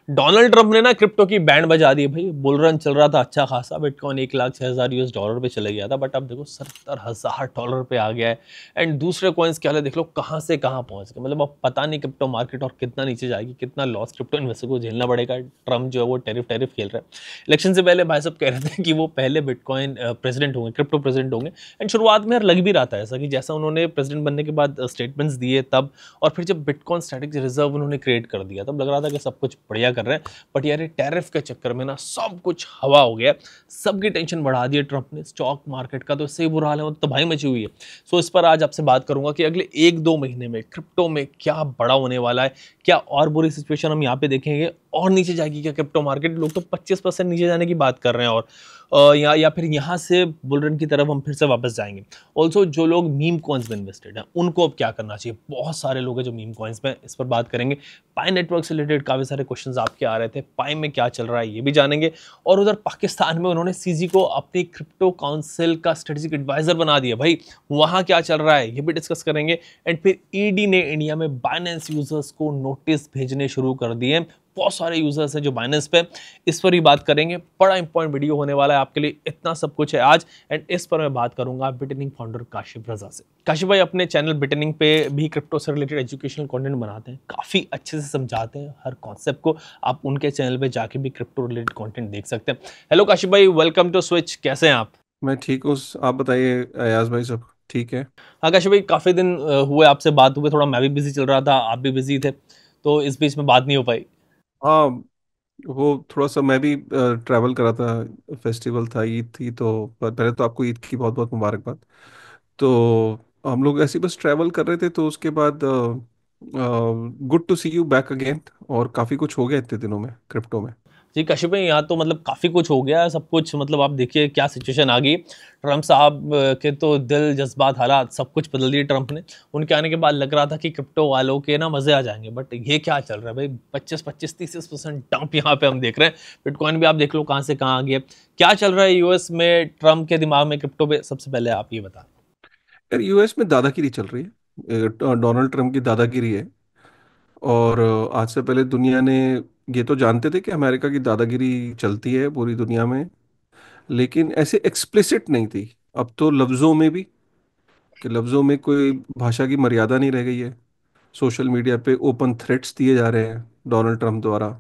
Donald Trump ने ना crypto की बैंड बजा दी भाई। बुल रन चल रहा था अच्छा खासा, बिटकॉइन 1,06,000 US डॉलर पे चले गया था, बट अब देखो $70,000 पे आ गया है। एंड दूसरे कॉइन्स क्या है, देख लो कहाँ से कहाँ पहुंच गए। मतलब अब पता नहीं क्रिप्टो मार्केट और कितना नीचे जाएगी, कितना लॉस क्रिप्टो इन्वेस्टर को झेलना पड़ेगा। ट्रंप जो है वो टैरिफ टैरिफ खेल रहा है। इलेक्शन से पहले भाई साहब कह रहे थे कि वो पहले बिटकॉइन प्रेसिडेंट होंगे, क्रिप्टो प्रेसिडेंट होंगे। एंड शुरुआत में यार लग भी रहा था ऐसा कि जैसा उन्होंने प्रेसिडेंट बनने के बाद स्टेटमेंट्स दिए तब, और फिर जब बिटकॉइन स्ट्रेटेजिक रिजर्व उन्होंने क्रिएट कर दिया तब लग रहा था कि सब कुछ बढ़िया कर रहे हैं। बट यार ये टैरिफ के चक्कर में ना सब कुछ हवा हो गया। सबकी टेंशन बढ़ा दी है ट्रंप ने। स्टॉक मार्केट का तो इससे ही बुरा हाल है, वो तो तबाही मची हुई है। सो इस पर आज आपसे बात करूंगा कि अगले 1-2 महीने में क्रिप्टो में क्या बड़ा होने वाला है। क्या और बुरी सिचुएशन हम यहाँ पे देखेंगे, और नीचे जाएगी क्या क्रिप्टो मार्केट? लोग तो 25% नीचे जाने की बात कर रहे हैं, और या फिर यहाँ से बुलरन की तरफ हम फिर से वापस जाएंगे। ऑल्सो जो लोग मीम कॉइन्स में इन्वेस्टेड हैं उनको अब क्या करना चाहिए? बहुत सारे लोग हैं जो मीम कॉइन्स में, इस पर बात करेंगे। पाई नेटवर्क से रिलेटेड काफी सारे क्वेश्चंस आपके आ रहे थे, पाई में क्या चल रहा है ये भी जानेंगे। और उधर पाकिस्तान में उन्होंने सीजी को अपनी क्रिप्टो काउंसिल का स्ट्रेटेजिक एडवाइजर बना दिया भाई, वहां क्या चल रहा है ये भी डिस्कस करेंगे। एंड फिर ईडी ने इंडिया में बाइनेंस यूजर्स को नोटिस भेजने शुरू कर दिए। बहुत सारे यूजर्स हैं जो बाइनेंस पे, इस पर भी बात करेंगे। बड़ा इंपॉर्टेंट वीडियो होने वाला है आपके लिए, इतना सब कुछ है आज। एंड इस पर मैं बात करूंगा बिटनिंग फाउंडर काशिफ रजा से। काशिफ भाई अपने चैनल बिटनिंग पे भी क्रिप्टो से रिलेटेड एजुकेशनल कंटेंट बनाते हैं, काफी अच्छे से समझाते हैं हर कॉन्सेप्ट को। आप उनके चैनल पे जाके भी क्रिप्टो रिलेटेड कंटेंट देख सकते हैं। हेलो काशिफ भाई, वेलकम टू स्विच, कैसे हैं आप? मैं ठीक हूँ। आप बताइए अयाज भाई, सब ठीक है? हाँ काशिफ भाई, काफी दिन हुए आपसे बात हुए, थोड़ा मैं भी बिजी चल रहा था, आप भी बिजी थे, तो इस बीच में बात नहीं हो पाई। हाँ, वो थोड़ा सा मैं भी ट्रैवल करा था। फेस्टिवल था, ईद थी, तो पहले तो आपको ईद की बहुत बहुत मुबारकबाद। तो हम लोग ऐसे ही बस ट्रैवल कर रहे थे, तो उसके बाद good to see you back again. और काफ़ी कुछ हो गया इतने दिनों में क्रिप्टो में। जी कश्यप भाई, यहाँ तो मतलब काफ़ी कुछ हो गया है, सब कुछ। मतलब आप देखिए क्या सिचुएशन आ गई। ट्रंप साहब के तो दिल जज्बात हालात सब कुछ बदल दिए ट्रंप ने। उनके आने के बाद लग रहा था कि क्रिप्टो वालों के ना मज़े आ जाएंगे, बट ये क्या चल रहा है भाई? 25-25, 30% डंप यहाँ पे हम देख रहे हैं। बिटकॉइन भी आप देख लो कहाँ से कहाँ आ गया। क्या चल रहा है यूएस में ट्रंप के दिमाग में क्रिप्टो पे? सबसे पहले आप ये बताएं। यार, यूएस में दादागिरी चल रही है। डोनाल्ड ट्रंप की दादागिरी है। और आज से पहले दुनिया ने ये तो जानते थे कि अमेरिका की दादागिरी चलती है पूरी दुनिया में, लेकिन ऐसे एक्सप्लिसिट नहीं थी। अब तो लफ्ज़ों में भी, कि लफ्ज़ों में कोई भाषा की मर्यादा नहीं रह गई है। सोशल मीडिया पे ओपन थ्रेट्स दिए जा रहे हैं डोनाल्ड ट्रंप द्वारा।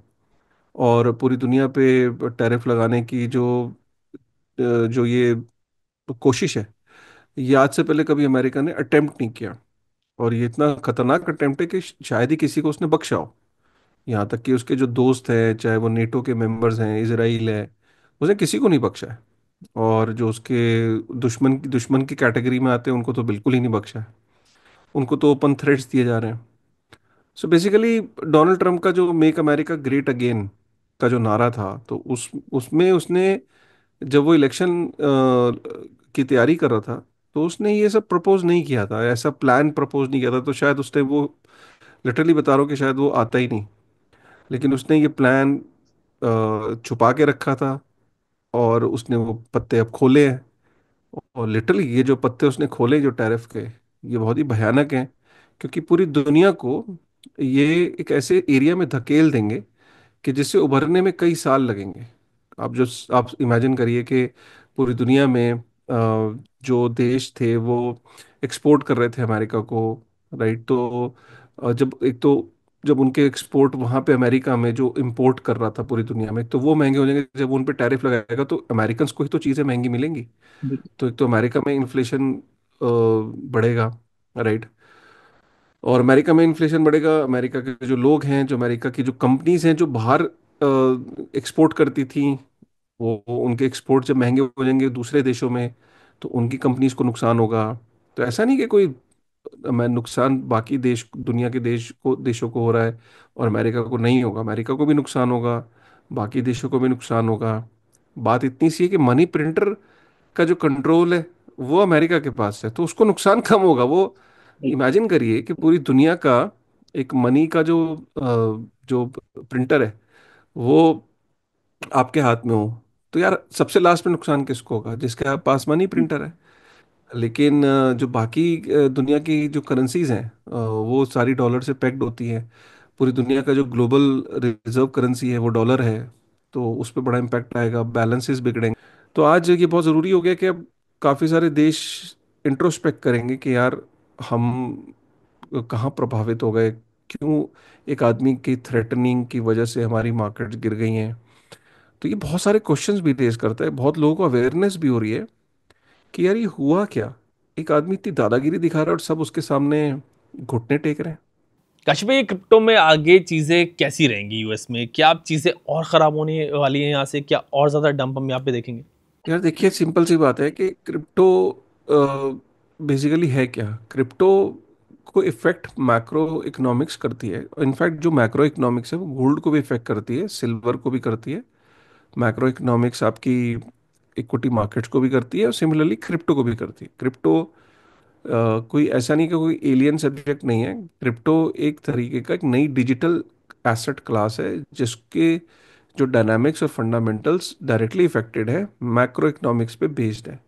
और पूरी दुनिया पे टैरिफ लगाने की जो ये कोशिश है, ये आज से पहले कभी अमेरिका ने अटेम्प्ट नहीं किया। और ये इतना खतरनाक अटेम्प्ट है कि शायद ही किसी को उसने बख्शा हो। यहाँ तक कि उसके जो दोस्त हैं, चाहे वो नेटो के मेंबर्स हैं, इसराइल है, उसने किसी को नहीं बख्शा है। और जो उसके दुश्मन की कैटेगरी में आते हैं उनको तो बिल्कुल ही नहीं बख्शा है। उनको तो ओपन थ्रेट्स दिए जा रहे हैं। सो बेसिकली डोनाल्ड ट्रंप का जो मेक अमेरिका ग्रेट अगेन का जो नारा था, तो उसमें उसने, जब वो इलेक्शन की तैयारी कर रहा था, तो उसने ये सब प्रपोज नहीं किया था, ऐसा प्लान प्रपोज नहीं किया था। तो शायद उसने वो, लिटरली बता रहा हूँ कि शायद वो आता ही नहीं। लेकिन उसने ये प्लान छुपा के रखा था। और उसने वो पत्ते अब खोले हैं। और लिटरली ये जो पत्ते उसने खोले जो टैरिफ के, ये बहुत ही भयानक हैं। क्योंकि पूरी दुनिया को ये एक ऐसे एरिया में धकेल देंगे कि जिससे उभरने में कई साल लगेंगे। आप इमेजिन करिए कि पूरी दुनिया में जो देश थे वो एक्सपोर्ट कर रहे थे अमेरिका को, राइट? तो जब एक तो जब उनके एक्सपोर्ट वहाँ पे अमेरिका में जो इंपोर्ट कर रहा था पूरी दुनिया में, तो वो महंगे हो जाएंगे। जब उन पे टैरिफ लगाएगा तो अमेरिकन को ही तो चीज़ें महंगी मिलेंगी। तो एक तो अमेरिका में इन्फ्लेशन बढ़ेगा, राइट? और अमेरिका में इन्फ्लेशन बढ़ेगा। अमेरिका के जो लोग हैं, जो अमेरिका की जो कंपनीज हैं जो बाहर एक्सपोर्ट करती थी, वो उनके एक्सपोर्ट जब महंगे हो जाएंगे दूसरे देशों में, तो उनकी कंपनीज को नुकसान होगा। तो ऐसा नहीं कि कोई मैं नुकसान बाकी देश, दुनिया के देशों को हो रहा है और अमेरिका को नहीं होगा। अमेरिका को भी नुकसान होगा, बाकी देशों को भी नुकसान होगा। बात इतनी सी है कि मनी प्रिंटर का जो कंट्रोल है वो अमेरिका के पास है, तो उसको नुकसान कम होगा। वो इमेजिन करिए कि पूरी दुनिया का एक मनी का जो प्रिंटर है, वो आपके हाथ में हो, तो यार सबसे लास्ट में नुकसान किसको होगा? जिसके पास मनी प्रिंटर है। लेकिन जो बाकी दुनिया की जो करेंसीज हैं, वो सारी डॉलर से पैक्ड होती हैं। पूरी दुनिया का जो ग्लोबल रिजर्व करेंसी है वो डॉलर है, तो उस पर बड़ा इम्पैक्ट आएगा, बैलेंसेस बिगड़ेंगे। तो आज ये बहुत ज़रूरी हो गया कि अब काफ़ी सारे देश इंट्रोस्पेक्ट करेंगे कि यार हम कहाँ प्रभावित हो गए, क्यों एक आदमी की थ्रेटनिंग की वजह से हमारी मार्केट्स गिर गई हैं। तो ये बहुत सारे क्वेश्चंस भी रेज करता है, बहुत लोगों को अवेयरनेस भी हो रही है कि यार ये हुआ क्या, एक आदमी इतनी दादागिरी दिखा रहा है और सब उसके सामने घुटने टेक रहे हैं। काशिफ भाई, क्रिप्टो में आगे चीज़ें कैसी रहेंगी यूएस में? क्या अब चीज़ें और ख़राब होने वाली हैं यहाँ से? क्या और ज़्यादा डंप हम यहाँ पे देखेंगे? यार देखिए, सिंपल सी बात है कि क्रिप्टो बेसिकली है क्या। क्रिप्टो को इफेक्ट मैक्रो इकोनॉमिक्स करती है। इनफैक्ट जो मैक्रो इकोनॉमिक्स है वो गोल्ड को भी इफेक्ट करती है, सिल्वर को भी करती है। मैक्रो इकोनॉमिक्स आपकी इक्विटी मार्केट्स को भी करती है और सिमिलरली क्रिप्टो को भी करती है। क्रिप्टो कोई ऐसा नहीं कि कोई एलियन सब्जेक्ट नहीं है। क्रिप्टो एक तरीके का एक नई डिजिटल एसेट क्लास है जिसके जो डायनामिक्स और फंडामेंटल्स डायरेक्टली इफेक्टेड है, मैक्रो इकोनॉमिक्स पे बेस्ड है।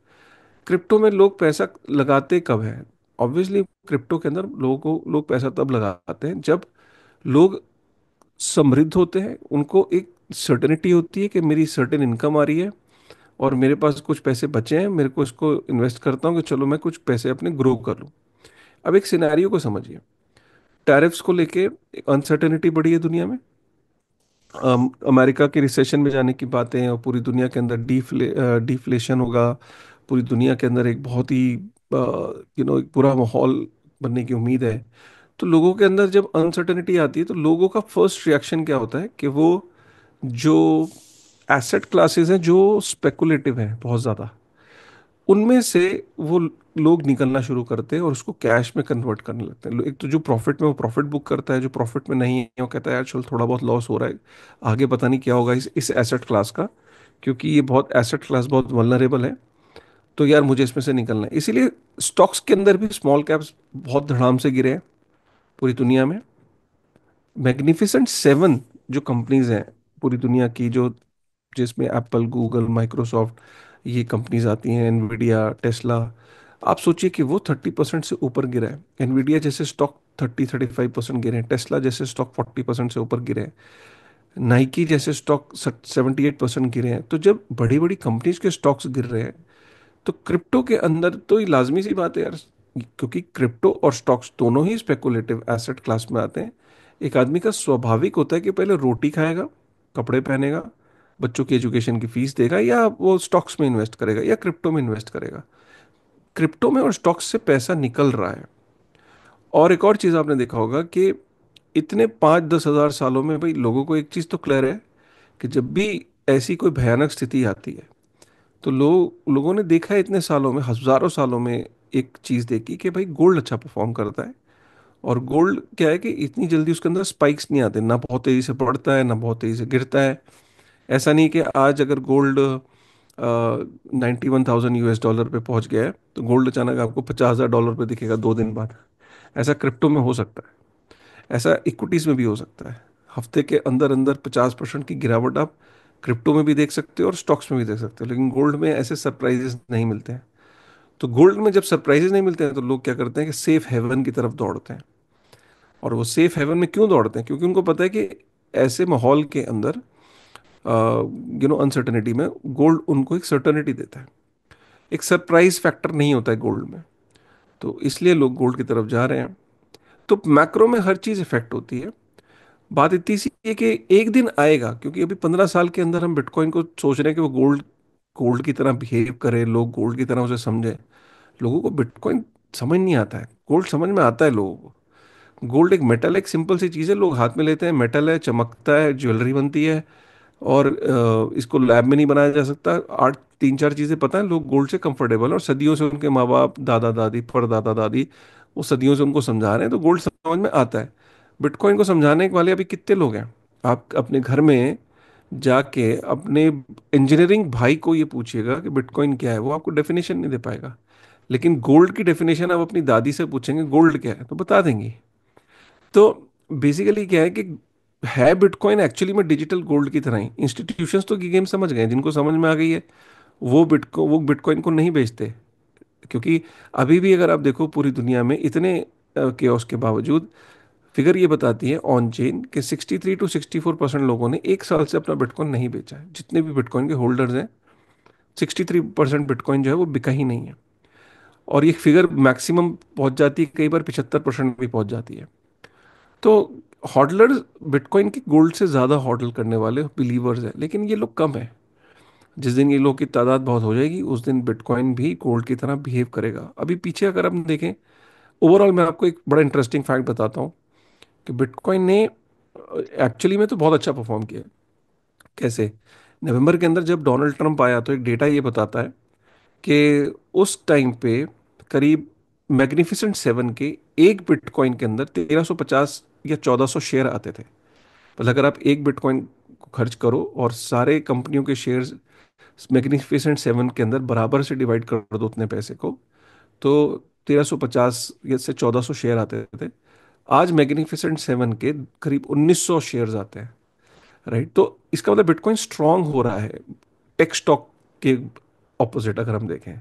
क्रिप्टो में लोग पैसा लगाते कब है? ऑब्वियसली क्रिप्टो के अंदर लोग पैसा तब लगाते हैं जब लोग समृद्ध होते हैं, उनको एक सर्टेनिटी होती है कि मेरी सर्टेन इनकम आ रही है और मेरे पास कुछ पैसे बचे हैं, मेरे को इसको इन्वेस्ट करता हूँ कि चलो मैं कुछ पैसे अपने ग्रो कर लूँ। अब एक सिनेरियो को समझिए। टैरिफ्स को लेके एक अनसर्टेनिटी बढ़ी है दुनिया में। अमेरिका के रिसेशन में जाने की बातें और पूरी दुनिया के अंदर डिफ्लेशन होगा। पूरी दुनिया के अंदर एक बहुत ही एक बुरा माहौल बनने की उम्मीद है। तो लोगों के अंदर जब अनसर्टेनिटी आती है तो लोगों का फर्स्ट रिएक्शन क्या होता है कि वो जो एसेट क्लासेस हैं जो स्पेकुलेटिव हैं बहुत ज़्यादा, उनमें से वो लोग निकलना शुरू करते हैं और उसको कैश में कन्वर्ट करने लगते हैं। एक तो जो प्रॉफिट में वो प्रॉफिट बुक करता है, जो प्रॉफिट में नहीं है वो कहता है यार चल थोड़ा बहुत लॉस हो रहा है, आगे पता नहीं क्या होगा इस एसेट क्लास का, क्योंकि ये बहुत एसेट क्लास बहुत वल्नरेबल है, तो यार मुझे इसमें से निकलना है। इसीलिए स्टॉक्स के अंदर भी स्मॉल कैप्स बहुत धड़ाम से गिरे हैं पूरी दुनिया में। मैग्निफिसेंट सेवन जो कंपनीज हैं पूरी दुनिया की, जो जिसमें एप्पल, गूगल, माइक्रोसॉफ्ट, ये कंपनीज आती हैं, एनवीडिया, टेस्ला, आप सोचिए कि वो 30% से ऊपर गिरा है। एनवीडिया जैसे स्टॉक 35% गिरे हैं, टेस्ला जैसे स्टॉक 40% से ऊपर गिरे हैं, नाइकी जैसे स्टॉक 78% गिरे हैं। तो जब बड़ी बड़ी कंपनीज के स्टॉक्स गिर रहे हैं तो क्रिप्टो के अंदर तो ये लाजमी सी बात है यार, क्योंकि क्रिप्टो और स्टॉक्स दोनों ही स्पेकुलेटिव एसेट क्लास में आते हैं। एक आदमी का स्वाभाविक होता है कि पहले रोटी खाएगा, कपड़े पहनेगा, बच्चों की एजुकेशन की फीस देगा, या वो स्टॉक्स में इन्वेस्ट करेगा या क्रिप्टो में इन्वेस्ट करेगा। क्रिप्टो में और स्टॉक्स से पैसा निकल रहा है। और एक और चीज़ आपने देखा होगा कि इतने 5-10 हज़ार सालों में भाई लोगों को एक चीज़ तो क्लियर है कि जब भी ऐसी कोई भयानक स्थिति आती है तो लोगों ने देखा है इतने सालों में, हजारों सालों में, एक चीज़ देखी कि भाई गोल्ड अच्छा परफॉर्म करता है। और गोल्ड क्या है कि इतनी जल्दी उसके अंदर स्पाइक्स नहीं आते, ना बहुत तेज़ी से बढ़ता है ना बहुत तेज़ी से गिरता है। ऐसा नहीं कि आज अगर गोल्ड 91,000 US डॉलर पे पहुंच गया है तो गोल्ड अचानक आपको 50,000 डॉलर पे दिखेगा 2 दिन बाद। ऐसा क्रिप्टो में हो सकता है, ऐसा इक्विटीज में भी हो सकता है। हफ्ते के अंदर अंदर 50% की गिरावट आप क्रिप्टो में भी देख सकते हो और स्टॉक्स में भी देख सकते हो, लेकिन गोल्ड में ऐसे सरप्राइजेस नहीं मिलते हैं। तो गोल्ड में जब सरप्राइजेस नहीं मिलते हैं तो लोग क्या करते हैं कि सेफ हेवन की तरफ दौड़ते हैं। और वो सेफ हेवन में क्यों दौड़ते हैं? क्योंकि उनको पता है कि ऐसे माहौल के अंदर अनसर्टेनिटी में गोल्ड उनको एक सर्टेनिटी देता है। एक सरप्राइज फैक्टर नहीं होता है गोल्ड में, तो इसलिए लोग गोल्ड की तरफ जा रहे हैं। तो मैक्रो में हर चीज़ इफेक्ट होती है। बात इतनी सी है कि एक दिन आएगा, क्योंकि अभी 15 साल के अंदर हम बिटकॉइन को सोच रहे हैं कि वो गोल्ड गोल्ड की तरह बिहेव करे, लोग गोल्ड की तरह उसे समझे। लोगों को बिटकॉइन समझ नहीं आता है, गोल्ड समझ में आता है लोगों को। गोल्ड एक मेटल, एक सिंपल सी चीज़ है, लोग हाथ में लेते हैं, मेटल है, चमकता है, ज्वेलरी बनती है। और इसको लैब में नहीं बनाया जा सकता। आठ 3-4 चीज़ें पता है, लोग गोल्ड से कंफर्टेबल हैं और सदियों से उनके माँ बाप, दादा दादी, परदादा दादी, वो सदियों से उनको समझा रहे हैं, तो गोल्ड समझ में आता है। बिटकॉइन को समझाने वाले अभी कितने लोग हैं? आप अपने घर में जाके अपने इंजीनियरिंग भाई को ये पूछिएगा कि बिटकॉइन क्या है, वो आपको डेफिनेशन नहीं दे पाएगा। लेकिन गोल्ड की डेफिनेशन आप अपनी दादी से पूछेंगे गोल्ड क्या है तो बता देंगी। तो बेसिकली क्या है कि है बिटकॉइन एक्चुअली में डिजिटल गोल्ड की तरह ही। इंस्टीट्यूशंस तो की गेम समझ गए हैं, जिनको समझ में आ गई है वो बिटकॉइन को नहीं बेचते। क्योंकि अभी भी अगर आप देखो पूरी दुनिया में इतने केओस के बावजूद फिगर ये बताती है ऑन चेन कि 63 to 64% लोगों ने एक साल से अपना बिटकॉइन नहीं बेचा है। जितने भी बिटकॉइन के होल्डर्स हैं, 63% बिटकॉइन जो है वो बिका ही नहीं है। और ये फिगर मैक्सिमम पहुंच जाती है, कई बार 75% भी पहुंच जाती है। तो हॉडलर्स बिटकॉइन की गोल्ड से ज़्यादा हॉडल करने वाले बिलीवर्स हैं, लेकिन ये लोग कम है। जिस दिन ये लोग की तादाद बहुत हो जाएगी, उस दिन बिटकॉइन भी गोल्ड की तरह बिहेव करेगा। अभी पीछे अगर हम देखें, ओवरऑल मैं आपको एक बड़ा इंटरेस्टिंग फैक्ट बताता हूँ कि बिटकॉइन ने एक्चुअली में तो बहुत अच्छा परफॉर्म किया। कैसे? नवंबर के अंदर जब डोनाल्ड ट्रंप आया तो एक डेटा ये बताता है कि उस टाइम पे करीब मैग्निफिसेंट सेवन के एक बिटकॉइन के अंदर 1350 या 1400 शेयर आते थे। मतलब अगर आप एक बिटकॉइन को खर्च करो और सारे कंपनियों के शेयर्स मैग्निफिसेंट सेवन के अंदर बराबर से डिवाइड कर दो उतने पैसे को, तो 1350 या से 1400 शेयर आते थे। आज मैग्निफिसेंट सेवन के करीब 1900 शेयर्स आते हैं। राइट? तो इसका मतलब बिटकॉइन स्ट्रांग हो रहा है टेक स्टॉक के ऑपोजिट अगर हम देखें।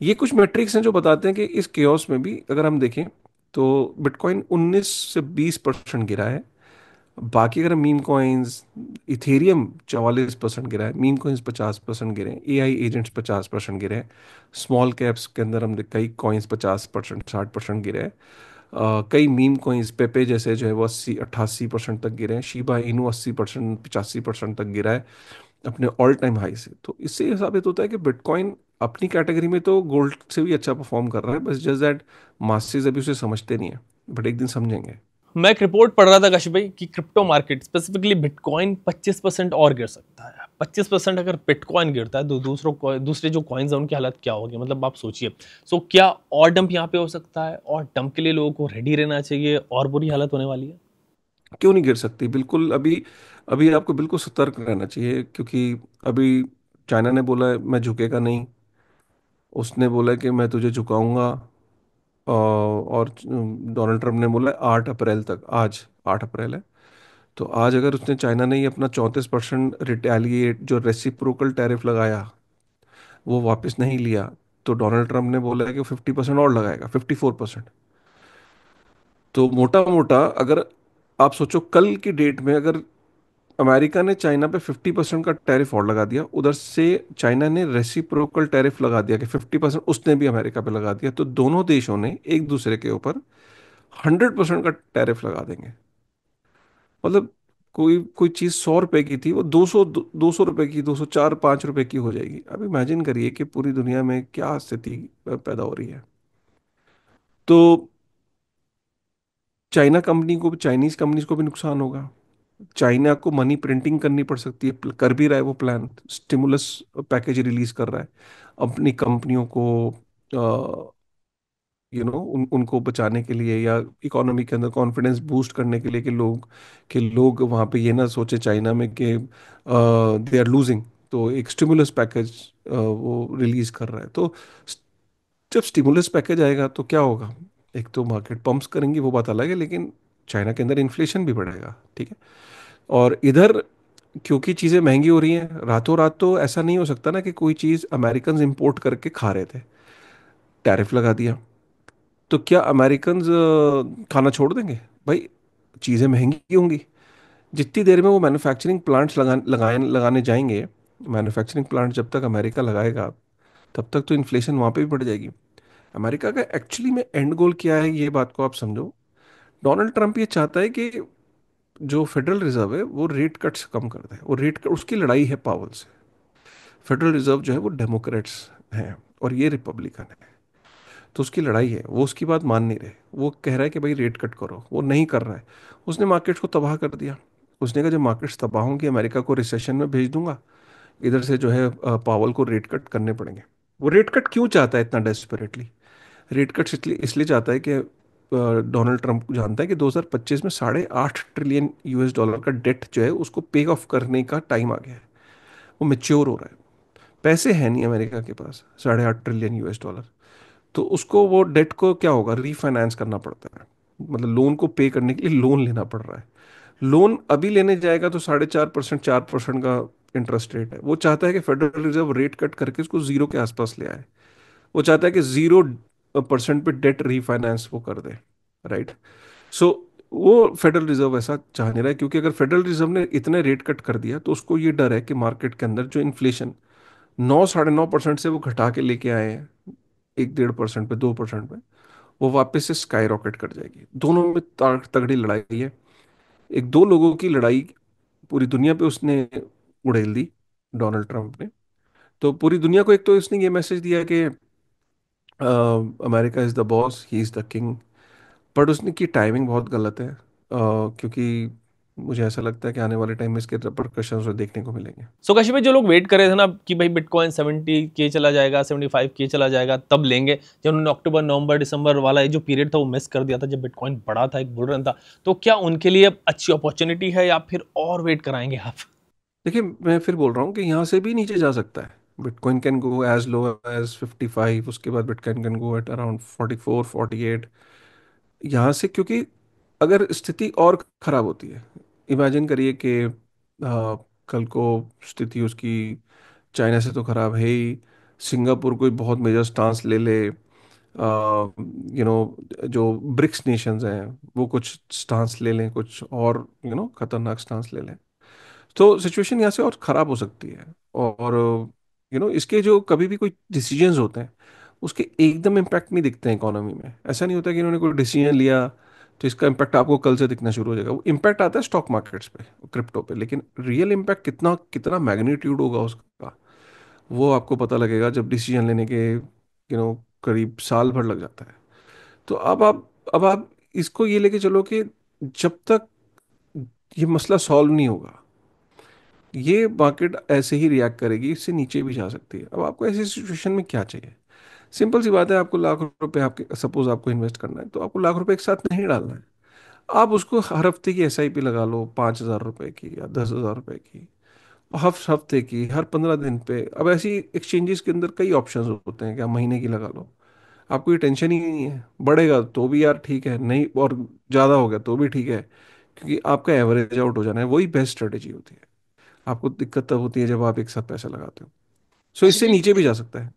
ये कुछ मेट्रिक्स हैं जो बताते हैं कि इस केओस में भी अगर हम देखें तो बिटकॉइन 19 से 20% गिरा है। बाकी अगर मीम कॉइन्स, इथेरियम 44% गिरा है, मीम कॉइन्स 50% गिरे हैं, एआई एजेंट्स 50% गिरे हैं, स्मॉल कैप्स के अंदर हम कई कॉइन्स 50% 60% गिरे हैं। कई मीम कॉइन्स पेपे जैसे जो है वो 80 88% तक गिरे हैं, शिबा इनू 80% 85% तक गिरा है अपने ऑल टाइम हाई से। तो इससे ये साबित होता है कि बिटकॉइन अपनी कैटेगरी में तो गोल्ड से भी अच्छा परफॉर्म कर रहा है, बस जस्ट दैट मासेस अभी उसे समझते नहीं है, बट एक दिन समझेंगे। मैं एक रिपोर्ट पढ़ रहा था काशी भाई कि क्रिप्टो मार्केट स्पेसिफिकली बिटकॉइन 25% और गिर सकता है। 25% अगर बिटकॉइन गिरता है तो दूसरे जो कॉइन्स हैं उनकी हालत क्या होगी, मतलब आप सोचिए। सो क्या और डंप यहाँ पे हो सकता है, और डंप के लिए लोगों को रेडी रहना चाहिए, और बुरी हालत होने वाली है? क्यों नहीं गिर सकती? बिल्कुल। अभी अभी आपको बिल्कुल सतर्क रहना चाहिए, क्योंकि अभी चाइना ने बोला है मैं झुकेगा नहीं। उसने बोला है कि मैं तुझे झुकाऊंगा। और डोनाल्ड ट्रंप ने बोला है 8 अप्रैल तक। आज 8 अप्रैल है। तो आज अगर उसने, चाइना ने ही अपना 34% रिटेलिएट जो रेसिप्रोकल टैरिफ लगाया वो वापस नहीं लिया, तो डोनाल्ड ट्रंप ने बोला है कि 50% और लगाएगा, 54%। तो मोटा मोटा अगर आप सोचो कल की डेट में, अगर अमेरिका ने चाइना पे 50% का टैरिफ और लगा दिया, उधर से चाइना ने रेसिप्रोकल टैरिफ लगा दिया कि 50% उसने भी अमेरिका पे लगा दिया, तो दोनों देशों ने एक दूसरे के ऊपर 100% का टैरिफ लगा देंगे। मतलब कोई कोई चीज 100 रुपए की थी, वो 200 रुपए की, 204 5 रुपए की हो जाएगी। अब इमेजिन करिए कि पूरी दुनिया में क्या स्थिति पैदा हो रही है। तो चाइना कंपनी को, चाइनीज कंपनीज को भी नुकसान होगा। चाइना को मनी प्रिंटिंग करनी पड़ सकती है, कर भी रहा है वो प्लान, स्टिमुलस पैकेज रिलीज कर रहा है अपनी कंपनियों को, उनको बचाने के लिए, या इकोनॉमी के अंदर कॉन्फिडेंस बूस्ट करने के लिए कि लोग वहाँ पे ये ना सोचे चाइना में कि दे आर लूजिंग। तो एक स्टिमुलस पैकेज वो रिलीज कर रहा है। तो जब स्टिमुलस पैकेज आएगा तो क्या होगा? एक तो मार्केट पंप्स करेंगी, वो बात अलग है, लेकिन चाइना के अंदर इन्फ्लेशन भी बढ़ेगा। ठीक है? और इधर क्योंकि चीज़ें महंगी हो रही हैं, रातों रात तो ऐसा नहीं हो सकता ना कि कोई चीज़ अमेरिकन इंपोर्ट करके खा रहे थे, टैरिफ लगा दिया, तो क्या अमेरिकन खाना छोड़ देंगे? भाई चीज़ें महंगी होंगी। जितनी देर में वो मैन्युफैक्चरिंग प्लांट्स लगाने जाएंगे, मैन्युफैक्चरिंग प्लांट जब तक अमेरिका लगाएगा, तब तक तो इन्फ्लेशन वहाँ पे भी बढ़ जाएगी। अमेरिका का एक्चुअली में एंड गोल क्या है, ये बात को आप समझो। डोनाल्ड ट्रंप ये चाहता है कि जो फेडरल रिजर्व है वो रेट कट्स कम कर दे। वो रेट कट, उसकी लड़ाई है पावल से। फेडरल रिजर्व जो है वो डेमोक्रेट्स हैं और ये रिपब्लिकन है। तो उसकी लड़ाई है, वो उसकी बात मान नहीं रहे। वो कह रहा है कि भाई रेट कट करो, वो नहीं कर रहा है। उसने मार्केट्स को तबाह कर दिया। उसने कहा जब मार्केट्स तबाह होंगी, अमेरिका को रिसेशन में भेज दूंगा। इधर से जो है पावल को रेट कट करने पड़ेंगे। वो रेट कट क्यों चाहता है इतना डेस्परेटली? रेट कट इसलिए इसलिए चाहता है कि डोनाल्ड ट्रंप जानता है कि 2025 में $8.5 ट्रिलियन US का डेट जो है उसको पे ऑफ करने का टाइम आ गया है। वो मेच्योर हो रहा है। पैसे हैं नहीं अमेरिका के पास, $8.5 ट्रिलियन। तो उसको वो डेट को क्या होगा, रीफाइनेंस करना पड़ता है। मतलब लोन को पे करने के लिए लोन लेना पड़ रहा है। लोन अभी लेने जाएगा तो 4.5% 4% का इंटरेस्ट रेट है। वो चाहता है कि फेडरल रिजर्व रेट कट करके उसको जीरो के आसपास ले आए। वो चाहता है कि 0% पे डेट रीफाइनेंस वो कर दे। राइट? सो वो फेडरल रिजर्व ऐसा चाह नहीं रहा है, क्योंकि अगर फेडरल रिजर्व ने इतने रेट कट कर दिया तो उसको ये डर है कि मार्केट के अंदर जो इन्फ्लेशन 9 साढ़े 9% से वो घटा के लेके आए हैं 1 1.5% पे 2% पे, वो वापस से स्काई रॉकेट कर जाएगी। दोनों में तगड़ी लड़ाई है। एक दो लोगों की लड़ाई पूरी दुनिया पे उसने उड़ेल दी, डोनाल्ड ट्रंप ने। तो पूरी दुनिया को एक तो इसने ये मैसेज दिया कि America is the boss, he is the king. But उसने की टाइमिंग बहुत गलत है, क्योंकि मुझे ऐसा लगता है कि आने वाले टाइम में इसके रिपरकशंस देखने को मिलेंगे। सो काशी भाई, जो लोग वेट कर रहे थे ना कि भाई बिटकॉइन 70K चला जाएगा, 75K चला जाएगा तब लेंगे, जब उन्होंने अक्टूबर नवंबर दिसंबर वाला ये जो पीरियड था वो मिस कर दिया था जब बिटकॉइन बढ़ा था, एक बुल रन था, तो क्या उनके लिए अब अच्छी अपॉर्चुनिटी है या फिर और वेट कराएंगे आप? देखिए, मैं फिर बोल रहा हूँ कि यहाँ से भी नीचे जा सकता है। Bitcoin can go as low as 55, उसके बाद bitcoin can go at around 44 48 यहाँ से। क्योंकि अगर स्थिति और खराब होती है, इमेजिन करिए कि कल को स्थिति उसकी चाइना से तो खराब है ही, सिंगापुर कोई बहुत मेजर स्टांस ले ले, जो ब्रिक्स नेशंस हैं वो कुछ स्टांस ले लें, कुछ और खतरनाक स्टांस ले लें, तो सिचुएशन यहाँ से और ख़राब हो सकती है। और इसके जो कभी भी कोई डिसीजंस होते हैं उसके एकदम इम्पैक्ट नहीं दिखते हैं इकोनॉमी में। ऐसा नहीं होता कि इन्होंने कोई डिसीजन लिया तो इसका इम्पैक्ट आपको कल से दिखना शुरू हो जाएगा। वो इम्पैक्ट आता है स्टॉक मार्केट्स पे, क्रिप्टो पे, लेकिन रियल इम्पैक्ट कितना कितना मैग्नीट्यूड होगा उसका, वो आपको पता लगेगा जब डिसीजन लेने के करीब साल भर लग जाता है। तो अब आप इसको ये लेके चलो कि जब तक ये मसला सॉल्व नहीं होगा ये मार्केट ऐसे ही रिएक्ट करेगी, इससे नीचे भी जा सकती है। अब आपको ऐसी सिचुएशन में क्या चाहिए? सिंपल सी बात है, आपको लाख रुपए, आपके सपोज आपको इन्वेस्ट करना है तो आपको लाख रुपए एक साथ नहीं डालना है। आप उसको हर हफ्ते की एसआईपी लगा लो, 5,000 रुपए की या 10,000 रुपए की, हफ्ते की, हर 15 दिन पे। अब ऐसी एक्सचेंजेस के अंदर कई ऑप्शंस होते हैं कि आप महीने की लगा लो, आपको ये टेंशन ही नहीं है। बढ़ेगा तो भी यार ठीक है, नहीं और ज़्यादा हो गया तो भी ठीक है, क्योंकि आपका एवरेज आउट हो जाना है, वही बेस्ट स्ट्रेटेजी होती है। आपको दिक्कत तब होती है जब आप एक साथ पैसा लगाते हो। सो इससे नीचे भी जा सकता है।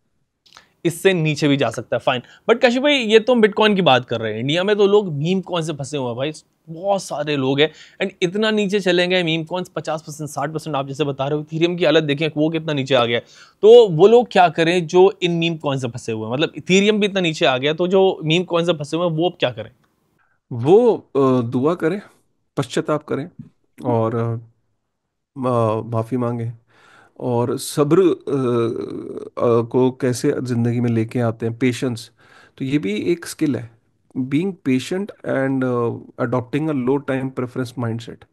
इससे नीचे भी जा सकता है, फाइन। बट काशी भाई, ये तो हम बिटकॉइन की बात कर रहे हैं, इंडिया में तो लोग मीम कॉइन से फंसे हुए हैं भाई, बहुत सारे लोग हैं। एंड इतना नीचे चलेंगे मीम कॉइन्स, 50% 60%, आप जैसे बता रहे हो। इथेरियम की हालत देखें वो कितना नीचे आ गया है। तो वो लोग क्या करें जो इन मीम कॉइन से फंसे हुए हैं? मतलब इथेरियम भी इतना नीचे आ गया, तो जो मीम कॉइन से फंसे हुए हैं वो अब क्या करें? वो दुआ करें, पश्चाताप करें, और माफ़ी मांगे, और सब्र को कैसे ज़िंदगी में लेके आते हैं, पेशेंस। तो ये भी एक स्किल है, being patient and adopting a low time preference mindset.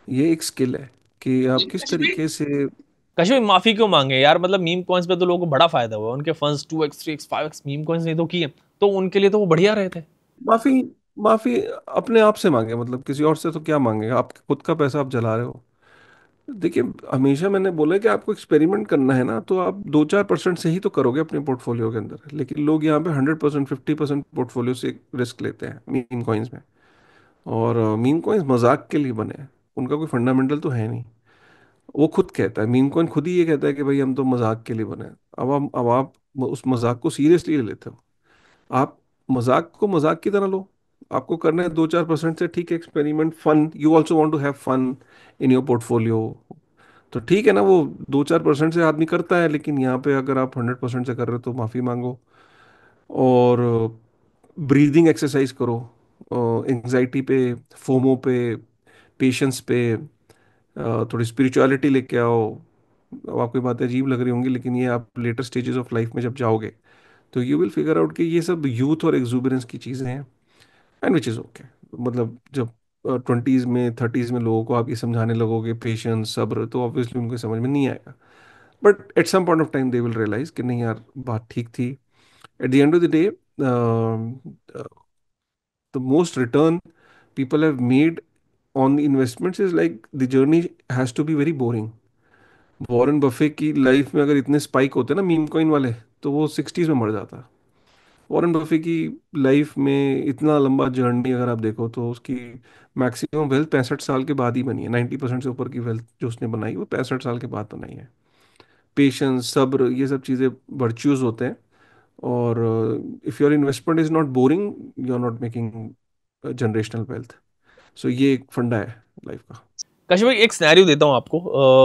ये एक स्किल है कि आप किस तरीके से। काशी भाई, माफी क्यों मांगे यार? मतलब मीम कॉइन्स पे तो लोगों को बड़ा फायदा हुआ, उनके funds 2x 3x 5x meme coins नहीं तो किए, तो उनके लिए तो वो बढ़िया रहे थे। माफ़ी माफ़ी अपने आप से मांगे, मतलब किसी और से तो क्या मांगेगा? आप खुद का पैसा आप जला रहे हो। देखिए, हमेशा मैंने बोला है कि आपको एक्सपेरिमेंट करना है ना तो आप 2 4% से ही तो करोगे अपने पोर्टफोलियो के अंदर, लेकिन लोग यहाँ पे 100% 50% पोर्टफोलियो से रिस्क लेते हैं मीम कॉइन्स में। और मीम कॉइन्स मजाक के लिए बने हैं, उनका कोई फंडामेंटल तो है नहीं। वो खुद कहता है, मीम कॉइन खुद ही ये कहता है कि भाई हम तो मजाक के लिए बने हैं। अब आप उस मजाक को सीरियसली ले लेते हो। आप मजाक को मजाक की तरह लो। आपको करना है 2 4% से, ठीक है, experiment, fun, you also want to have fun in your portfolio, तो ठीक है ना। वो 2 4% से आदमी करता है, लेकिन यहाँ पे अगर आप 100% से कर रहे हो तो माफ़ी मांगो। और ब्रीदिंग एक्सरसाइज करो, एंजाइटी पे, फोमो पे, पेशेंस पे, थोड़ी स्पिरिचुअलिटी लेके आओ। अब आपको ये बातें अजीब लग रही होंगी, लेकिन ये आप लेटर स्टेजेस ऑफ लाइफ में जब जाओगे तो यू विल फिगर आउट कि ये सब यूथ और एक्सूबरेंस की चीज़ें हैं, एंड विच इज़ ओके। मतलब जब 20s में 30s में लोगों को आप ये समझाने लगोगे पेशेंस सब्र, तो ऑब्वियसली उनको समझ में नहीं आएगा। But at some point of time they will realise कि नहीं यार, बात ठीक थी। At the end of the day, the most return people have made on the investments is like the journey has to be very boring. Warren Buffett की life में अगर इतने स्पाइक होते ना मीम कॉइन वाले, तो वो 60s में मर जाता। वॉरेन बफे की लाइफ में इतना लंबा जर्नी अगर आप देखो तो उसकी मैक्सिमम वेल्थ 65 साल के बाद ही बनी है। 90% से ऊपर की वेल्थ जो उसने बनाई वो 65 साल के बाद बनाई है। पेशेंस, सब्र, ये सब चीज़ें वर्च्यूज होते हैं। और if your investment is not boring, you are not making generational wealth. So ये एक फंडा है लाइफ का। काशिफ भाई एक सिनेरियो देता हूँ आपको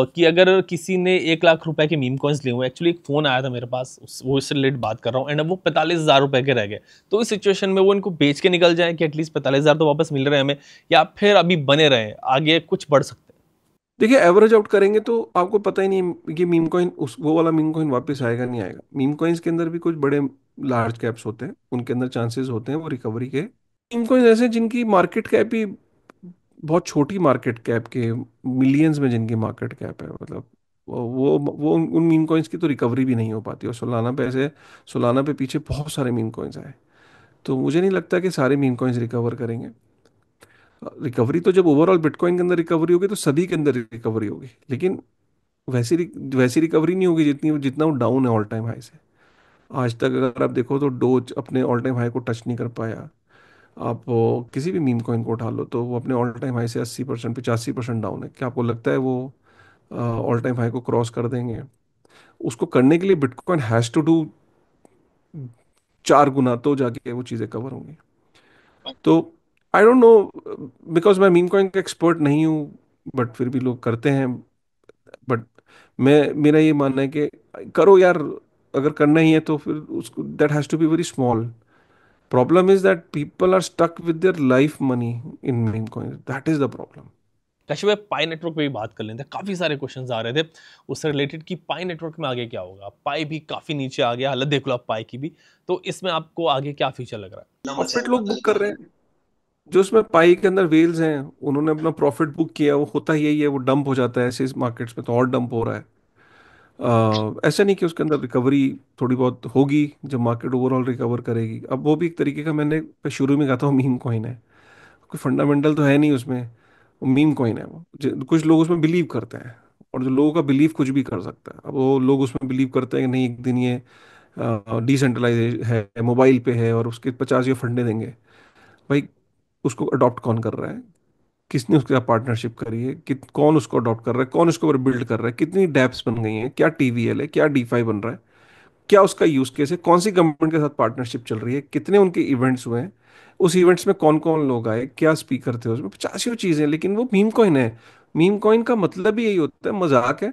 कि अगर किसी ने 1 लाख रुपए के मीम कॉइन्स लिए हुए, एक्चुअली एक फोन आया था मेरे पास, वो इससे रिलेटेड बात कर रहा हूँ, एंड अब वो 45,000 रुपए के रह गए, तो इस सिचुएशन में वो इनको बेच के निकल जाए कि एटलीस्ट 45,000 तो वापस मिल रहे हैं हमें, या फिर अभी बने रहे आगे कुछ बढ़ सकते देखिए एवरेज आउट करेंगे तो आपको पता ही नहीं ये मीम कॉइन उस वो वाला मीम कॉइन वापस आएगा नहीं आएगा। मीम कॉइन्स के अंदर भी कुछ बड़े लार्ज कैप्स होते हैं, उनके अंदर चांसेस होते हैं वो रिकवरी के। मीम कॉइन्स ऐसे जिनकी मार्केट कैप ही बहुत छोटी मार्केट कैप के, मिलियंस में जिनकी मार्केट कैप है, मतलब वो उन मीम कॉइन्स की तो रिकवरी भी नहीं हो पाती। और सोलाना पे ऐसे, सोलाना पे पीछे बहुत सारे मीम कॉइन्स आए, तो मुझे नहीं लगता कि सारे मीम कॉइन्स रिकवर करेंगे। रिकवरी तो जब ओवरऑल बिटकॉइन के अंदर रिकवरी होगी तो सभी के अंदर रिकवरी होगी, लेकिन वैसी रिकवरी नहीं होगी जितनी जितना वो डाउन है ऑल टाइम हाई से। आज तक अगर आप देखो तो डोज अपने ऑल टाइम हाई को टच नहीं कर पाया। आप वो किसी भी मीम कॉइन को उठा लो तो वो अपने ऑल टाइम हाई से 80% 85% डाउन है। क्या आपको लगता है वो ऑल टाइम हाई को क्रॉस कर देंगे? उसको करने के लिए बिटकॉइन हैज टू डू 4 गुना तो जाके वो चीज़ें कवर होंगी। तो आई डोंट नो, बिकॉज मैं मीम कॉइन का एक्सपर्ट नहीं हूँ, बट फिर भी लोग करते हैं। बट मैं मेरा ये मानना है कि करो यार, अगर करना ही है तो फिर उसको that has to be very small. Problem is that people are stuck with their life money in meme coin, that is the problem. हैं? काशिफ भाई पाई नेटवर्क पे भी बात कर लेते हैं, काफी सारे क्वेश्चंस आ रहे थे उससे रिलेटेड कि पाई नेटवर्क में आगे क्या होगा। पाई भी काफी नीचे आ गया, हालत देख लो आप पाई की भी, तो इसमें आपको आगे क्या फ्यूचर लग रहा है? प्रॉफिट लोग बुक कर रहे हैं, जो उसमें पाई के अंदर वेल्स हैं उन्होंने अपना प्रॉफिट बुक किया। वो होता ही यही है, वो डंप हो जाता है ऐसे इस मार्केट्स में, तो और डंप हो रहा है। ऐसा नहीं कि उसके अंदर रिकवरी थोड़ी बहुत होगी जब मार्केट ओवरऑल रिकवर करेगी। अब वो भी एक तरीके का, मैंने शुरू में कहा था, मीम कॉइन है, कोई फंडामेंटल तो है नहीं उसमें, वो मीम कॉइन है। वो कुछ लोग उसमें बिलीव करते हैं, और जो लोगों का बिलीव कुछ भी कर सकता है। अब वो लोग उसमें बिलीव करते हैं कि नहीं एक दिन ये डिसेंट्रलाइज है, मोबाइल पे है, और उसके 50 ये फंडे देंगे। भाई उसको अडॉप्ट कौन कर रहा है, किसने उसके साथ पार्टनरशिप करी है, कौन उसको अडॉप्ट कर रहा है, कौन उसके ऊपर बिल्ड कर रहा है, कितनी डैप्स बन गई हैं, क्या टीवीएल है, क्या डीफाई बन रहा है, क्या उसका यूज केस है, कौन सी गवर्नमेंट के साथ पार्टनरशिप चल रही है, कितने उनके इवेंट्स हुए हैं, उस इवेंट्स में कौन कौन लोग आए, क्या स्पीकर थे उसमें, 50 चीजें। लेकिन वो मीम कॉइन है। मीम कॉइन का मतलब ही यही होता है, मजाक है।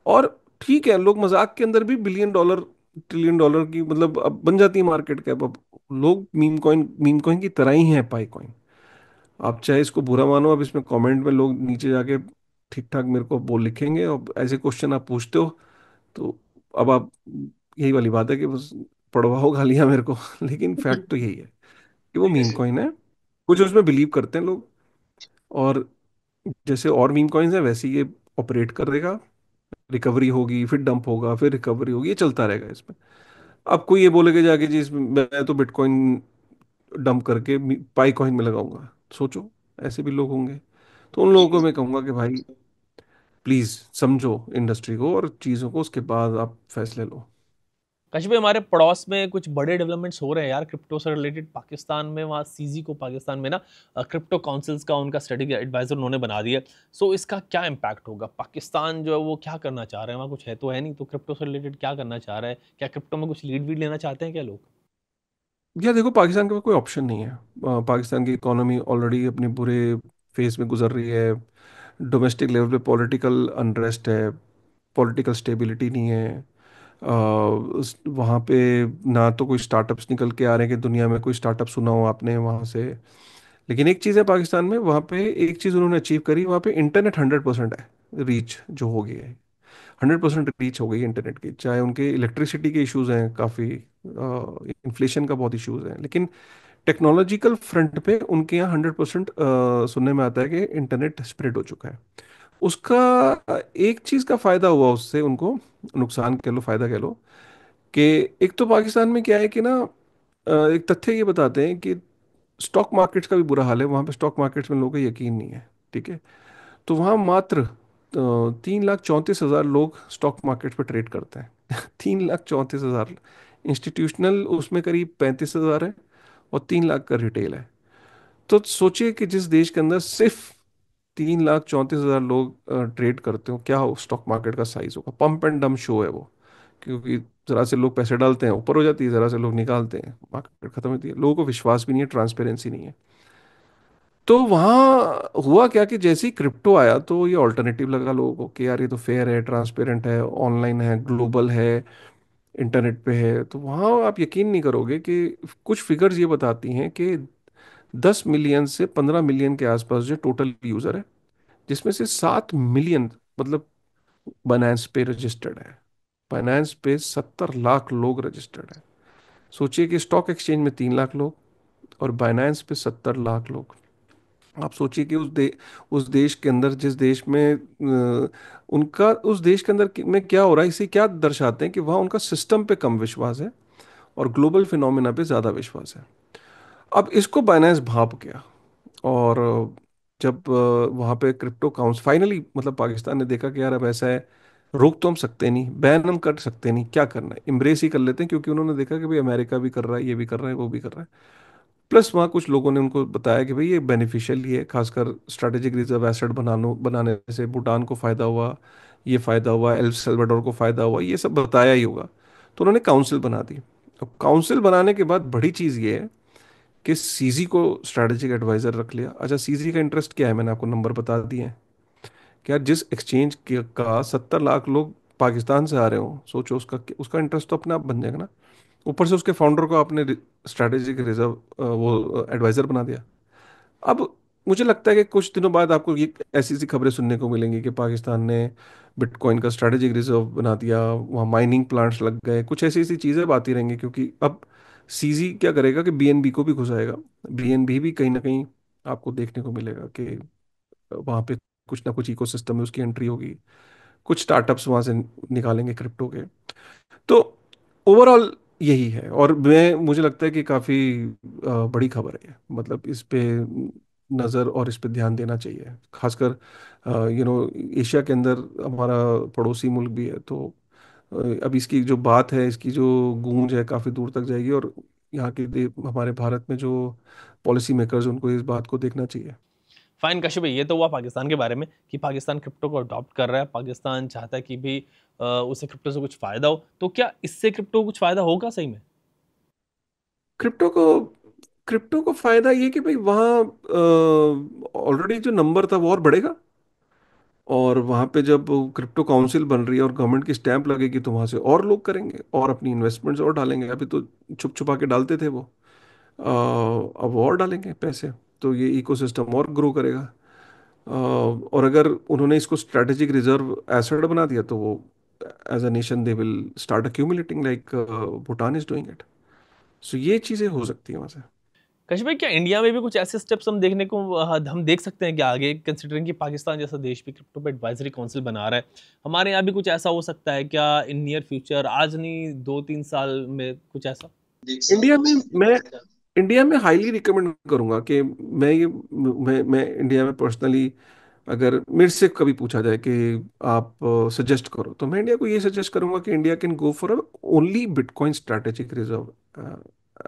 और ठीक है, लोग मजाक के अंदर भी बिलियन डॉलर ट्रिलियन डॉलर की मतलब अब बन जाती है मार्केट कैप। अब लोग मीम कॉइन की तरह ही है पाई कॉइन। आप चाहे इसको बुरा मानो, अब इसमें कमेंट में लोग नीचे जाके ठीक ठाक मेरे को बोल लिखेंगे, और ऐसे क्वेश्चन आप पूछते हो तो अब आप, यही वाली बात है कि बस पड़वाओ गालियां मेरे को लेकिन फैक्ट तो यही है कि वो मीम कॉइन है, कुछ उसमें बिलीव करते हैं लोग। और जैसे और मीम कॉइन्स है वैसे ही ये ऑपरेट करेगा। रिकवरी होगी, फिर डंप होगा, फिर रिकवरी होगी, ये चलता रहेगा इसमें। अब कोई ये बोलेगा जाके जी इसमें मैं तो बिटकॉइन डंप करके पाई कॉइन में लगाऊंगा, सोचो, ऐसे भी लोग होंगे। तो उन लोगों को मैं कहूंगा कि भाई प्लीज समझो इंडस्ट्री को और चीज़ों को, उसके बाद आप फैसले लो। काशिफ भाई हमारे पड़ोस में कुछ बड़े डेवलपमेंट्स हो रहे हैं यार क्रिप्टो से रिलेटेड। पाकिस्तान में वहाँ सीजी को पाकिस्तान में ना क्रिप्टो काउंसिल्स का उनका स्ट्रेटेजिक एडवाइजर उन्होंने बना दिया। सो इसका क्या इम्पैक्ट होगा? पाकिस्तान जो है वो क्या करना चाह रहे हैं? वहाँ कुछ है तो है नहीं, तो क्रिप्टो से रिलेटेड क्या करना चाह रहा है? क्या क्रिप्टो में कुछ लीड वीड लेना चाहते हैं क्या लोग? या देखो, पाकिस्तान के पास कोई ऑप्शन नहीं है। पाकिस्तान की इकोनॉमी ऑलरेडी अपने बुरे फेज में गुजर रही है। डोमेस्टिक लेवल पे पॉलिटिकल अनरेस्ट है, पॉलिटिकल स्टेबिलिटी नहीं है। वहाँ पे ना तो कोई स्टार्टअप्स निकल के आ रहे हैं कि दुनिया में कोई स्टार्टअप सुना हो आपने वहाँ से। लेकिन एक चीज़ है पाकिस्तान में, वहाँ पे एक चीज़ उन्होंने अचीव करी, वहाँ पे इंटरनेट 100% है, रीच जो हो गई है। 100% रीच हो गई इंटरनेट की। चाहे उनके इलेक्ट्रिसिटी के इश्यूज हैं काफ़ी, इन्फ्लेशन का बहुत इश्यूज हैं, लेकिन टेक्नोलॉजिकल फ्रंट पे उनके यहाँ 100% सुनने में आता है कि इंटरनेट स्प्रेड हो चुका है। उसका एक चीज़ का फ़ायदा हुआ उससे उनको, नुकसान कह लो फ़ायदा कह लो, कि एक तो पाकिस्तान में क्या है कि ना, एक तथ्य ये बताते हैं कि स्टॉक मार्केट्स का भी बुरा हाल है वहाँ पे। स्टॉक मार्केट्स में लोगों को यकीन नहीं है, ठीक है। तो वहाँ मात्र 3,34,000 लोग स्टॉक मार्केट पर ट्रेड करते हैं 3,34,000। इंस्टीट्यूशनल उसमें करीब 35,000 है, और 3 लाख का रिटेल है। तो सोचिए कि जिस देश के अंदर सिर्फ 3,34,000 लोग ट्रेड करते हो, क्या हो स्टॉक मार्केट का साइज होगा। पंप एंड डंप शो है वो, क्योंकि जरा से लोग पैसे डालते हैं ऊपर हो जाती है, जरा से लोग निकालते हैं मार्केट खत्म होती है। लोगों को विश्वास भी नहीं है, ट्रांसपेरेंसी नहीं है। तो वहाँ हुआ क्या कि जैसे ही क्रिप्टो आया तो ये ऑल्टरनेटिव लगा लोगों को कि यार ये तो फेयर है, ट्रांसपेरेंट है, ऑनलाइन है, ग्लोबल है, इंटरनेट पे है। तो वहाँ आप यकीन नहीं करोगे कि कुछ फिगर्स ये बताती हैं कि 10 मिलियन से 15 मिलियन के आसपास जो टोटल यूज़र है, जिसमें से 7 मिलियन मतलब बाइनेंस पे रजिस्टर्ड है। बाइनेंस पे 70 लाख लोग रजिस्टर्ड है। सोचिए कि स्टॉक एक्सचेंज में 3 लाख लोग और बाइनेंस पे 70 लाख लोग। आप सोचिए कि उस देश के अंदर, जिस देश में उनका उस देश के अंदर में क्या हो रहा है, इसे क्या दर्शाते हैं कि वहाँ उनका सिस्टम पे कम विश्वास है और ग्लोबल फिनोमेना पे ज़्यादा विश्वास है। अब इसको बाइनेंस भाप गया। और जब वहाँ पे क्रिप्टो काउंस फाइनली मतलब पाकिस्तान ने देखा कि यार अब ऐसा है, रोक तो हम सकते नहीं, बैन हम कर सकते नहीं, क्या करना है, इम्ब्रेस ही कर लेते हैं, क्योंकि उन्होंने देखा कि भाई अमेरिका भी कर रहा है, ये भी कर रहा है, वो भी कर रहा है। प्लस वहाँ कुछ लोगों ने उनको बताया कि भाई ये बेनिफिशियल ही है, खासकर स्ट्रैटेजिक रिजर्व एसेट बनाने से भूटान को फ़ायदा हुआ, ये फ़ायदा हुआ, एल सल्वाडोर को फ़ायदा हुआ, ये सब बताया ही होगा। तो उन्होंने काउंसिल बना दी। अब काउंसिल बनाने के बाद बड़ी चीज़ ये है कि सीजी को स्ट्रैटेजिक एडवाइजर रख लिया। अच्छा, सीजी का इंटरेस्ट क्या है, मैंने आपको नंबर बता दिए हैं। क्या जिस एक्सचेंज का 70 लाख लोग पाकिस्तान से आ रहे हो, सोचो उसका उसका इंटरेस्ट तो अपने आप बन जाएगा ना। ऊपर से उसके फाउंडर को आपने स्ट्रैटेजिक रिजर्व वो एडवाइजर बना दिया। अब मुझे लगता है कि कुछ दिनों बाद आपको ये ऐसी ऐसी खबरें सुनने को मिलेंगी कि पाकिस्तान ने बिटकॉइन का स्ट्रैटेजिक रिजर्व बना दिया, वहाँ माइनिंग प्लांट्स लग गए, कुछ ऐसी ऐसी चीज़ें अब आती रहेंगी, क्योंकि अब सीजी क्या करेगा कि बीएनबी को भी घुसाएगा। बीएनबी भी कहीं ना कहीं आपको देखने को मिलेगा कि वहाँ पे कुछ ना कुछ इकोसिस्टम में उसकी एंट्री होगी, कुछ स्टार्टअप्स वहाँ से निकालेंगे क्रिप्टो के। तो ओवरऑल यही है। और मैं मुझे लगता है कि काफ़ी बड़ी खबर है, मतलब इस पे नज़र और इस पे ध्यान देना चाहिए, खासकर एशिया के अंदर हमारा पड़ोसी मुल्क भी है। तो अब इसकी जो बात है, इसकी जो गूंज है, काफ़ी दूर तक जाएगी। और यहाँ के हमारे भारत में जो पॉलिसी मेकर्स उनको इस बात को देखना चाहिए। फाइन कश्यप भाई, ये तो हुआ पाकिस्तान के बारे में कि पाकिस्तान क्रिप्टो को अडॉप्ट कर रहा है, पाकिस्तान चाहता है कि भी उसे क्रिप्टो से कुछ फायदा हो। तो क्या इससे क्रिप्टो को कुछ फायदा होगा सही में? क्रिप्टो को क्रिप्टो को फायदा ये कि भाई वहाँ ऑलरेडी जो नंबर था वो और बढ़ेगा। और वहाँ पे जब क्रिप्टो काउंसिल बन रही है और गवर्नमेंट की स्टैंप लगेगी तो वहाँ से और लोग करेंगे और अपनी इन्वेस्टमेंट्स और डालेंगे। अभी तो छुप छुपा के डालते थे वो, अब वो और डालेंगे पैसे, तो ये इकोसिस्टम और ग्रो करेगा। और अगर उन्होंने इसको स्ट्रैटेजिक रिजर्व एसेट बना दिया तो वो as a nation they will start accumulating like Bhutan is doing it. So ये चीज़ें हो सकती हैं वहाँ से। कश्यप भाई, क्या इंडिया में भी कुछ ऐसे स्टेप्स हम देखने को हम देख सकते हैं कि आगे, कंसिडरिंग कि पाकिस्तान जैसा देश भी क्रिप्टो पे एडवाइजरी काउंसिल बना रहा है, हमारे यहाँ भी कुछ ऐसा हो सकता है क्या इन नियर फ्यूचर, आज नहीं 2-3 साल में कुछ ऐसा? इंडिया में मैं इंडिया में हाईली रिकमेंड करूंगा कि मैं इंडिया में पर्सनली, अगर मेरे से कभी पूछा जाए कि आप सजेस्ट करो, तो मैं इंडिया को ये सजेस्ट करूंगा कि India can go for only bitcoin strategic reserve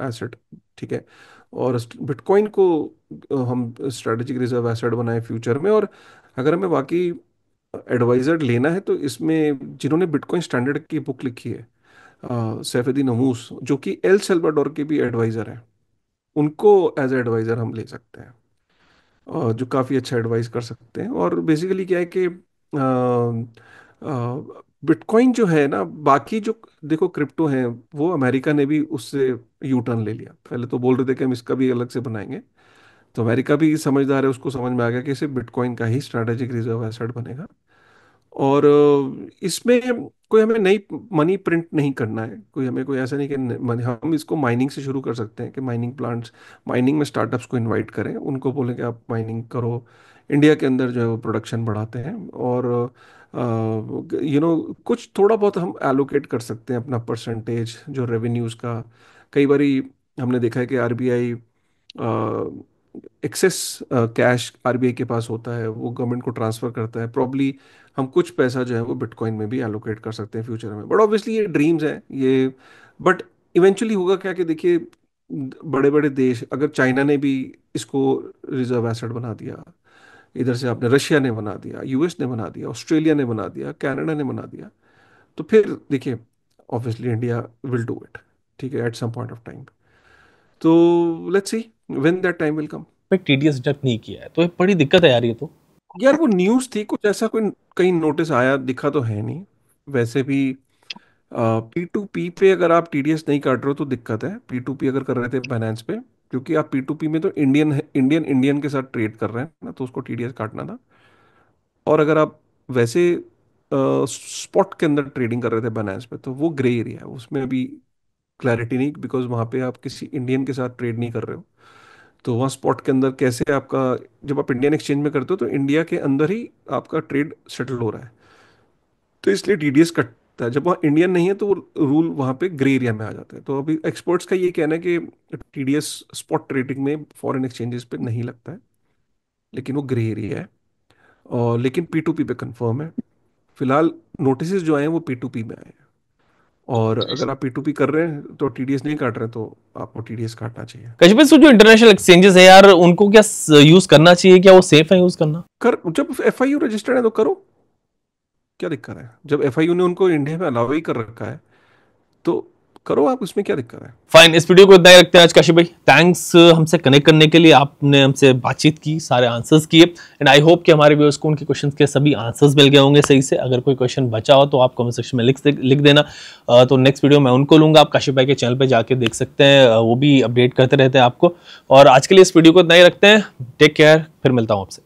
asset. ठीक है। और बिटकॉइन को हम स्ट्रैटेजिक रिजर्व एसेट बनाए फ्यूचर में। और अगर हमें वाकई एडवाइजर लेना है तो इसमें जिन्होंने बिटकॉइन स्टैंडर्ड की बुक लिखी है, सैफुद्दीन अमूस, जो कि एल सल्वाडोर के भी एडवाइजर हैं, उनको एज एडवाइजर हम ले सकते हैं, जो काफ़ी अच्छा एडवाइस कर सकते हैं। और बेसिकली क्या है कि बिटकॉइन जो है ना, बाकी जो देखो क्रिप्टो है, वो अमेरिका ने भी उससे यू टर्न ले लिया। पहले तो बोल रहे थे कि हम इसका भी अलग से बनाएंगे, तो अमेरिका भी समझदार है, उसको समझ में आ गया कि सिर्फ बिटकॉइन का ही स्ट्रैटेजिक रिजर्व एसेट बनेगा। और इसमें कोई हमें नई मनी प्रिंट नहीं करना है, कोई हमें कोई ऐसा नहीं कि हम इसको माइनिंग से शुरू कर सकते हैं कि माइनिंग प्लांट्स, माइनिंग में स्टार्टअप्स को इनवाइट करें, उनको बोलें कि आप माइनिंग करो, इंडिया के अंदर जो है वो प्रोडक्शन बढ़ाते हैं। और कुछ थोड़ा बहुत हम एलोकेट कर सकते हैं अपना परसेंटेज जो रेवेन्यूज़ का। कई बारी हमने देखा है कि आरबीआई एक्सेस कैश आरबीआई के पास होता है, वो गवर्नमेंट को ट्रांसफर करता है। प्रॉब्ली हम कुछ पैसा जो है वो बिटकॉइन में भी एलोकेट कर सकते हैं फ्यूचर में। बट ऑब्वियसली ये ड्रीम्स हैं ये। बट इवेंचुअली होगा क्या कि देखिए, बड़े बड़े देश, अगर चाइना ने भी इसको रिजर्व एसेट बना दिया, इधर से आपने रशिया ने बना दिया, यूएस ने बना दिया, ऑस्ट्रेलिया ने बना दिया, कनाडा ने बना दिया, तो फिर देखिए obviously India will do it. ठीक है, at some point of time. तो let's see when that time will come. Pay TDS deduct नहीं किया है, तो ये बड़ी दिक्कत है यार ये तो। यार वो न्यूज़ थी, कुछ ऐसा कोई कहीं नोटिस आया दिखा तो है नहीं। वैसे भी P2P पे अगर आप टीडीएस नहीं काट रहे हो तो दिक्कत है। P2P अगर कर रहे थे बाइनेंस पे, क्योंकि आप P2P में तो इंडियन के साथ ट्रेड कर रहे हैं ना, तो उसको टीडीएस काटना था। और अगर आप वैसे स्पॉट के अंदर ट्रेडिंग कर रहे थे बाइनेंस पे, तो वो ग्रे एरिया है, उसमें अभी क्लैरिटी नहीं, बिकॉज वहाँ पे आप किसी इंडियन के साथ ट्रेड नहीं कर रहे हो। तो वहाँ स्पॉट के अंदर कैसे आपका, जब आप इंडियन एक्सचेंज में करते हो तो इंडिया के अंदर ही आपका ट्रेड सेटल हो रहा है, तो इसलिए टीडीएस कटता है। जब वहाँ इंडियन नहीं है तो वो रूल वहाँ पे ग्रे एरिया में आ जाता है। तो अभी एक्सपर्ट्स का ये कहना है कि टीडीएस स्पॉट ट्रेडिंग में फॉरेन एक्सचेंजेस पे नहीं लगता है, लेकिन वो ग्रे एरिया है। और लेकिन P2P पे कंफर्म है। फिलहाल नोटिस जो आए हैं वो P2P में आए हैं। और अगर आप P2P कर रहे हैं तो टीडीएस नहीं काट रहे हैं, तो आपको टीडीएस काटना चाहिए। कश्मीर से जो इंटरनेशनल एक्सचेंजेस है यार, उनको क्या यूज करना चाहिए? क्या वो सेफ है यूज करना? कर, जब एफआईयू रजिस्टर्ड है तो करो, क्या दिक्कत है? जब एफआईयू ने उनको इंडिया में अलाउ ही कर रखा है तो करो आप, उसमें क्या दिक्कत है? फाइन, इस वीडियो को इतना ही रखते हैं आज। काशिफ भाई, थैंक्स हमसे कनेक्ट करने के लिए। आपने हमसे बातचीत की, सारे आंसर्स किए, एंड आई होप कि हमारे व्यूअर्स को उनके क्वेश्चंस के सभी आंसर्स मिल गए होंगे सही से। अगर कोई क्वेश्चन बचा हो तो आप कमेंट सेक्शन में लिख देना, तो नेक्स्ट वीडियो मैं उनको लूंगा। आप काशिफ भाई के चैनल पर जाके देख सकते हैं, वो भी अपडेट करते रहते हैं आपको। और आज के लिए इस वीडियो को इतना ही रखते हैं। टेक केयर, फिर मिलता हूँ आपसे।